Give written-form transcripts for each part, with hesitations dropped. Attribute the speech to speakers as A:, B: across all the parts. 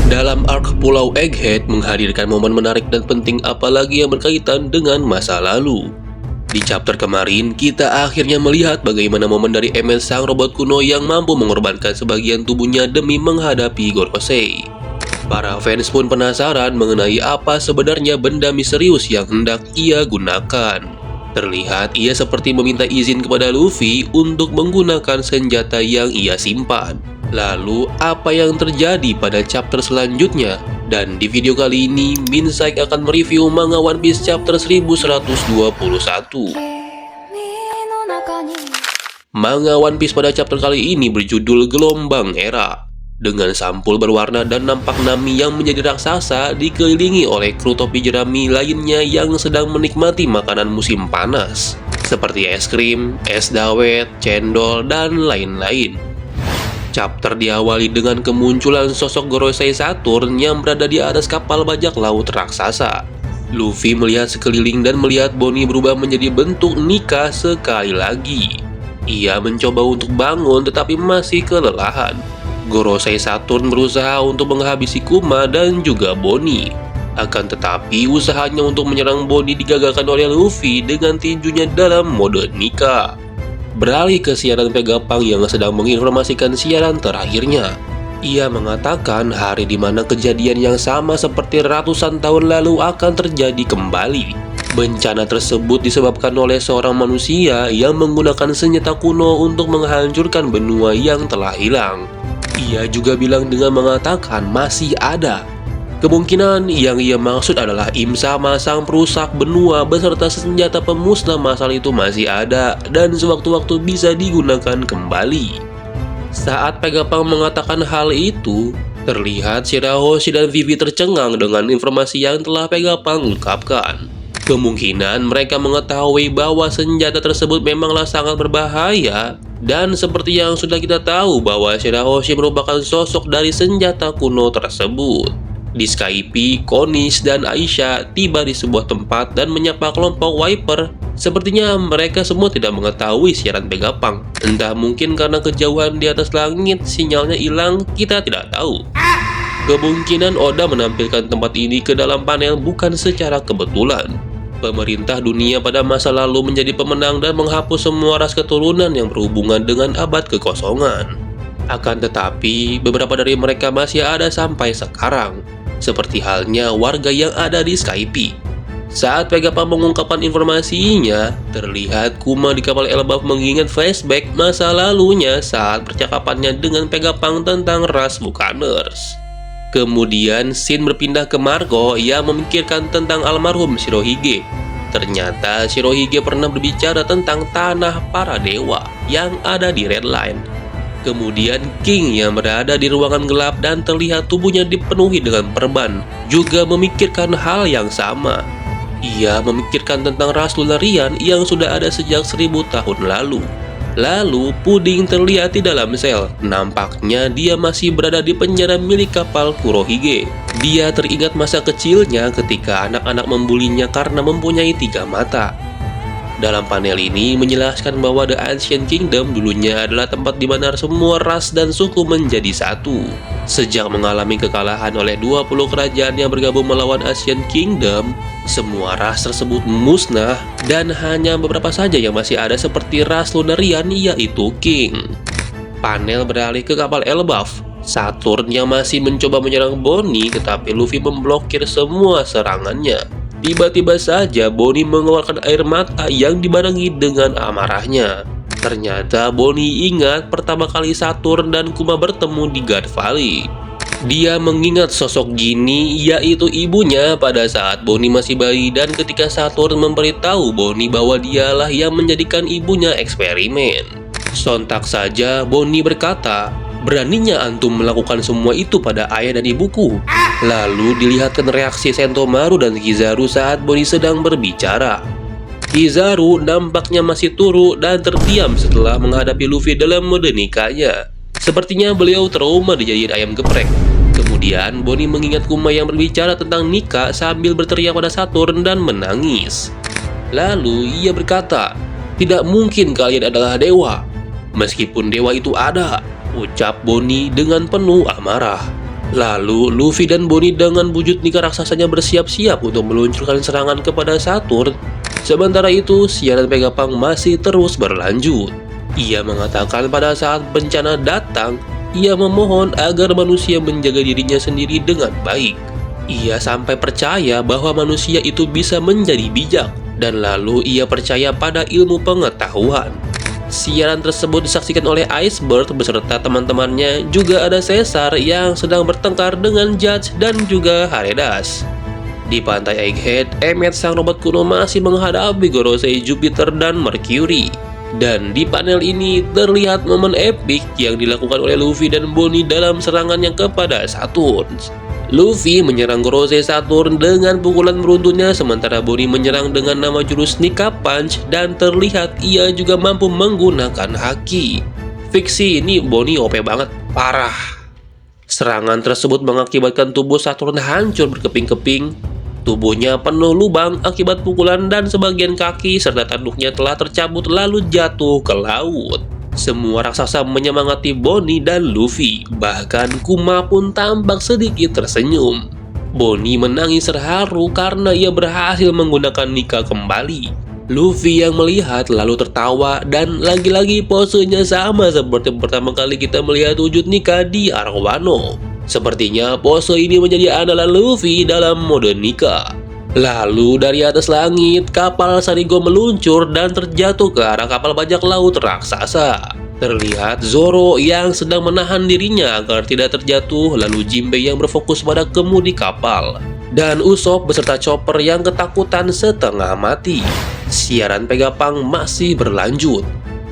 A: Dalam arc Pulau Egghead menghadirkan momen menarik dan penting apalagi yang berkaitan dengan masa lalu. Di chapter kemarin, kita akhirnya melihat bagaimana momen dari Emmett sang robot kuno yang mampu mengorbankan sebagian tubuhnya demi menghadapi Gorosei. Para fans pun penasaran mengenai apa sebenarnya benda misterius yang hendak ia gunakan. Terlihat ia seperti meminta izin kepada Luffy untuk menggunakan senjata yang ia simpan. Lalu, apa yang terjadi pada chapter selanjutnya? Dan di video kali ini, Minsai akan mereview manga One Piece chapter 1121. Manga One Piece pada chapter kali ini berjudul Gelombang Era. Dengan sampul berwarna dan nampak Nami yang menjadi raksasa dikelilingi oleh kru topi jerami lainnya yang sedang menikmati makanan musim panas, seperti es krim, es dawet, cendol, dan lain-lain. Chapter diawali dengan kemunculan sosok Gorosei Saturn yang berada di atas kapal bajak laut raksasa. Luffy melihat sekeliling dan melihat Bonnie berubah menjadi bentuk Nika sekali lagi. Ia mencoba untuk bangun tetapi masih kelelahan. Gorosei Saturn berusaha untuk menghabisi Kuma dan juga Bonnie. Akan tetapi usahanya untuk menyerang Bonnie digagalkan oleh Luffy dengan tinjunya dalam mode Nika. Beralih ke siaran Vegapunk yang sedang menginformasikan siaran terakhirnya. Ia mengatakan hari di mana kejadian yang sama seperti ratusan tahun lalu akan terjadi kembali. Bencana tersebut disebabkan oleh seorang manusia yang menggunakan senjata kuno untuk menghancurkan benua yang telah hilang. Ia juga bilang dengan mengatakan masih ada. Kemungkinan yang ia maksud adalah Im Sama sang perusak benua beserta senjata pemusnah massal itu masih ada dan sewaktu-waktu bisa digunakan kembali. Saat Vegapunk mengatakan hal itu, terlihat Shirahoshi dan Vivi tercengang dengan informasi yang telah Vegapunk ungkapkan. Kemungkinan mereka mengetahui bahwa senjata tersebut memanglah sangat berbahaya, dan seperti yang sudah kita tahu bahwa Shirahoshi merupakan sosok dari senjata kuno tersebut. Di Skype, Konis dan Aisyah tiba di sebuah tempat dan menyapa kelompok Wiper. Sepertinya mereka semua tidak mengetahui siaran Vegapunk. Entah mungkin karena kejauhan di atas langit sinyalnya hilang, kita tidak tahu. Kemungkinan Oda menampilkan tempat ini ke dalam panel bukan secara kebetulan. Pemerintah dunia pada masa lalu menjadi pemenang dan menghapus semua ras keturunan yang berhubungan dengan abad kekosongan. Akan tetapi, beberapa dari mereka masih ada sampai sekarang, seperti halnya warga yang ada di Skype. Saat Vegapunk mengungkapkan informasinya, terlihat Kuma di kapal Elbaf mengingat flashback masa lalunya saat percakapannya dengan Vegapunk tentang ras Buccaneers. Kemudian scene berpindah ke Marco yang memikirkan tentang almarhum Shirohige. Ternyata Shirohige pernah berbicara tentang tanah para dewa yang ada di Red Line. Kemudian King yang berada di ruangan gelap dan terlihat tubuhnya dipenuhi dengan perban juga memikirkan hal yang sama. Ia memikirkan tentang ras Lunarian yang sudah ada sejak 1000 tahun lalu. Lalu Puding terlihat di dalam sel. Nampaknya dia masih berada di penjara milik kapal Kurohige. Dia teringat masa kecilnya ketika anak-anak membulinya karena mempunyai 3 mata. Dalam panel ini menjelaskan bahwa The Ancient Kingdom dulunya adalah tempat di mana semua ras dan suku menjadi satu. Sejak mengalami kekalahan oleh 20 kerajaan yang bergabung melawan Ancient Kingdom, semua ras tersebut musnah dan hanya beberapa saja yang masih ada seperti ras Lunarian yaitu King. Panel beralih ke kapal Elbaf. Saturn yang masih mencoba menyerang Bonnie tetapi Luffy memblokir semua serangannya. Tiba-tiba saja Bonnie mengeluarkan air mata yang dibarengi dengan amarahnya. Ternyata Bonnie ingat pertama kali Saturn dan Kuma bertemu di God Valley. Dia mengingat sosok Ginny yaitu ibunya pada saat Bonnie masih bayi dan ketika Saturn memberitahu Bonnie bahwa dialah yang menjadikan ibunya eksperimen. Sontak saja Bonnie berkata, "Beraninya antum melakukan semua itu pada ayah dan ibuku?" Lalu dilihatkan reaksi Sentomaru dan Kizaru saat Bonnie sedang berbicara. Kizaru nampaknya masih turu dan terdiam setelah menghadapi Luffy dalam mode nikahnya. Sepertinya beliau trauma dijadiin ayam geprek. Kemudian Bonnie mengingat Kuma yang berbicara tentang nikah sambil berteriak pada Saturn dan menangis. Lalu ia berkata, "Tidak mungkin kalian adalah dewa." "Meskipun dewa itu ada," ucap Bonnie dengan penuh amarah. Lalu, Luffy dan Bonnie dengan wujud Nika raksasanya bersiap-siap untuk meluncurkan serangan kepada Saturn. Sementara itu, siaran Vegapunk masih terus berlanjut. Ia mengatakan pada saat bencana datang, ia memohon agar manusia menjaga dirinya sendiri dengan baik. Ia sampai percaya bahwa manusia itu bisa menjadi bijak, dan lalu ia percaya pada ilmu pengetahuan. Siaran tersebut disaksikan oleh Iceberg beserta teman-temannya, juga ada Caesar yang sedang bertengkar dengan Judge dan juga Haredas. Di pantai Egghead, Emmet sang robot kuno masih menghadapi Gorosei, Jupiter, dan Mercury. Dan di panel ini terlihat momen epik yang dilakukan oleh Luffy dan Bonnie dalam serangannya kepada Saturn. Luffy menyerang Gorosei Saturn dengan pukulan beruntunnya, sementara Bonnie menyerang dengan nama jurus Nika Punch dan terlihat ia juga mampu menggunakan haki. Fiksi ini Bonnie OP banget, parah. Serangan tersebut mengakibatkan tubuh Saturn hancur berkeping-keping. Tubuhnya penuh lubang akibat pukulan dan sebagian kaki serta tanduknya telah tercabut lalu jatuh ke laut. Semua raksasa menyemangati Bonnie dan Luffy, bahkan Kuma pun tampak sedikit tersenyum. Bonnie menangis terharu karena ia berhasil menggunakan Nika kembali. Luffy yang melihat lalu tertawa dan lagi-lagi posenya sama seperti pertama kali kita melihat wujud Nika di arc Wano. Sepertinya pose ini menjadi andalan Luffy dalam mode Nika. Lalu dari atas langit, kapal Sarigo meluncur dan terjatuh ke arah kapal bajak laut raksasa. Terlihat Zoro yang sedang menahan dirinya agar tidak terjatuh, lalu Jinbei yang berfokus pada kemudi kapal. Dan Usopp beserta Chopper yang ketakutan setengah mati. Siaran Vegapunk masih berlanjut.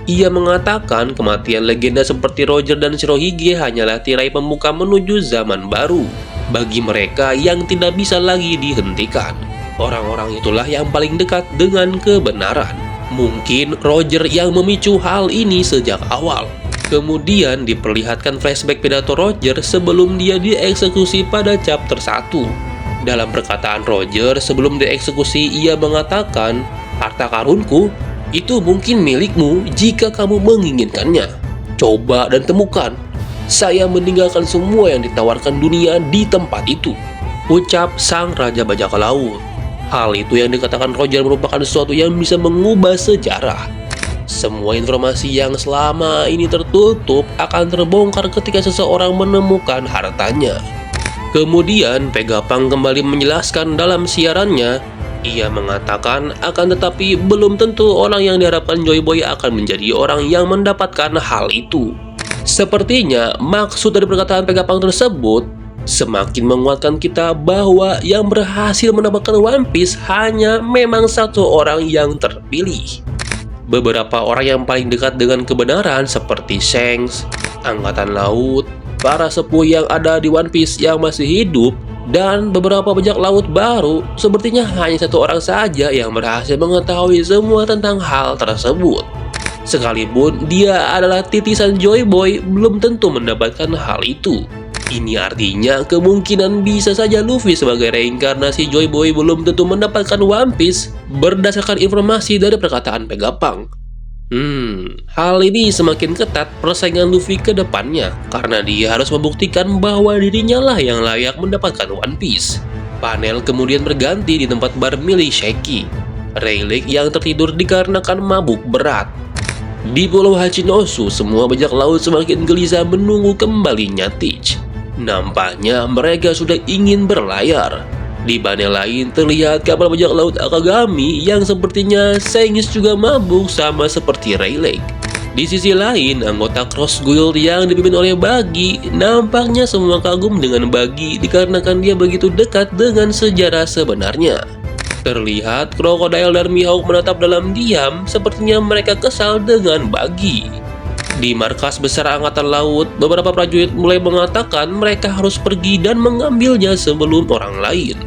A: Ia mengatakan kematian legenda seperti Roger dan Shirohige hanyalah tirai pembuka menuju zaman baru bagi mereka yang tidak bisa lagi dihentikan. Orang-orang itulah yang paling dekat dengan kebenaran. Mungkin Roger yang memicu hal ini sejak awal. Kemudian diperlihatkan flashback pidato Roger sebelum dia dieksekusi pada chapter 1. Dalam perkataan Roger sebelum dieksekusi, ia mengatakan, "Harta karunku itu mungkin milikmu jika kamu menginginkannya. Coba dan temukan. Saya meninggalkan semua yang ditawarkan dunia di tempat itu," ucap sang Raja Bajak Laut. Hal itu yang dikatakan Roger merupakan sesuatu yang bisa mengubah sejarah. Semua informasi yang selama ini tertutup akan terbongkar ketika seseorang menemukan hartanya. Kemudian Vegapunk kembali menjelaskan dalam siarannya. Ia mengatakan akan tetapi belum tentu orang yang diharapkan Joy Boy akan menjadi orang yang mendapatkan hal itu. Sepertinya maksud dari perkataan Vegapunk tersebut semakin menguatkan kita bahwa yang berhasil mendapatkan One Piece hanya memang satu orang yang terpilih. Beberapa orang yang paling dekat dengan kebenaran seperti Shanks, Angkatan Laut, para sepuh yang ada di One Piece yang masih hidup, dan beberapa bajak laut baru, sepertinya hanya satu orang saja yang berhasil mengetahui semua tentang hal tersebut. Sekalipun dia adalah titisan Joy Boy, belum tentu mendapatkan hal itu. Ini artinya kemungkinan bisa saja Luffy sebagai reinkarnasi Joy Boy belum tentu mendapatkan One Piece berdasarkan informasi dari perkataan Vegapunk. Hal ini semakin ketat persaingan Luffy ke depannya karena dia harus membuktikan bahwa dirinya lah yang layak mendapatkan One Piece. Panel kemudian berganti di tempat bar milik Shaggy, Rayleigh yang tertidur dikarenakan mabuk berat. Di Pulau Hachinosu, semua bajak laut semakin gelisah menunggu kembalinya Teach. Nampaknya mereka sudah ingin berlayar. Di panel lain terlihat kapal bajak laut Akagami yang sepertinya Shanks juga mabuk sama seperti Rayleigh. Di sisi lain, anggota Cross Guild yang dipimpin oleh Buggy nampaknya semua kagum dengan Buggy dikarenakan dia begitu dekat dengan sejarah sebenarnya. Terlihat Crocodile dan Mihawk menatap dalam diam, sepertinya mereka kesal dengan Buggy. Di markas besar Angkatan Laut, beberapa prajurit mulai mengatakan mereka harus pergi dan mengambilnya sebelum orang lain.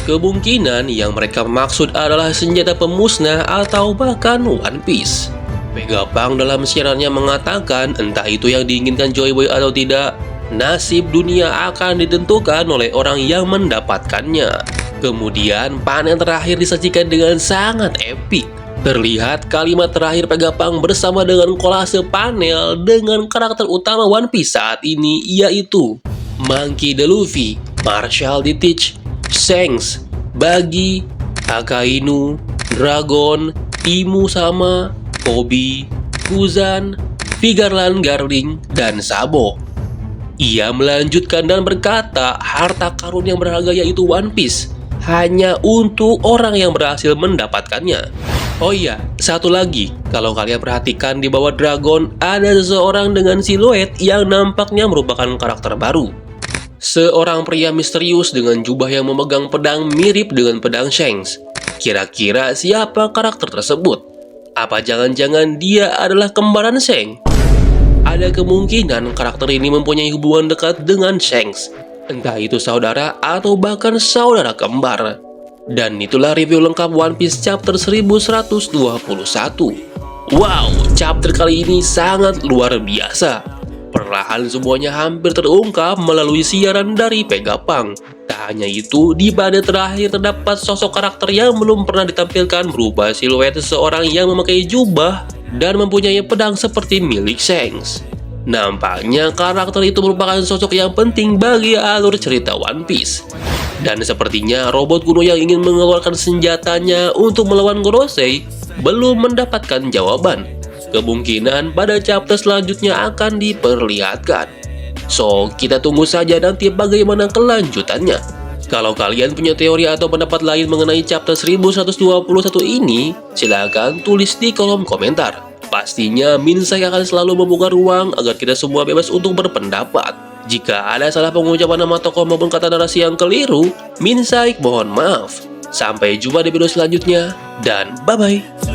A: Kemungkinan yang mereka maksud adalah senjata pemusnah atau bahkan One Piece. Vegapunk dalam siarannya mengatakan entah itu yang diinginkan Joy Boy atau tidak, nasib dunia akan ditentukan oleh orang yang mendapatkannya. Kemudian panel terakhir disajikan dengan sangat epik. Terlihat kalimat terakhir Vegapunk bersama dengan kolase panel dengan karakter utama One Piece saat ini, yaitu Monkey D. Luffy, Marshall D. Teach, Shanks, Buggy, Akainu, Dragon, Timu Sama, Kobe, Kuzan, Vigarland Garling, dan Sabo. Ia melanjutkan dan berkata, harta karun yang berharga yaitu One Piece hanya untuk orang yang berhasil mendapatkannya. Oh iya, satu lagi, kalau kalian perhatikan di bawah Dragon ada seseorang dengan siluet yang nampaknya merupakan karakter baru. Seorang pria misterius dengan jubah yang memegang pedang mirip dengan pedang Shanks. Kira-kira siapa karakter tersebut? Apa jangan-jangan dia adalah kembaran Shanks? Ada kemungkinan karakter ini mempunyai hubungan dekat dengan Shanks. Entah itu saudara atau bahkan saudara kembar. Dan itulah review lengkap One Piece chapter 1121. Wow, chapter kali ini sangat luar biasa. Perlahan semuanya hampir terungkap melalui siaran dari Vegapunk. Tak hanya itu, di bagian terakhir terdapat sosok karakter yang belum pernah ditampilkan berupa siluet seseorang yang memakai jubah dan mempunyai pedang seperti milik Shanks. Nampaknya karakter itu merupakan sosok yang penting bagi alur cerita One Piece. Dan sepertinya robot kuno yang ingin mengeluarkan senjatanya untuk melawan Gorosei belum mendapatkan jawaban. Kemungkinan pada chapter selanjutnya akan diperlihatkan. So, kita tunggu saja nanti bagaimana kelanjutannya. Kalau kalian punya teori atau pendapat lain mengenai chapter 1121 ini, silakan tulis di kolom komentar. Pastinya Minsai akan selalu membuka ruang agar kita semua bebas untuk berpendapat. Jika ada salah pengucapan nama tokoh maupun kata narasi yang keliru, Minsai mohon maaf. Sampai jumpa di video selanjutnya, dan bye-bye.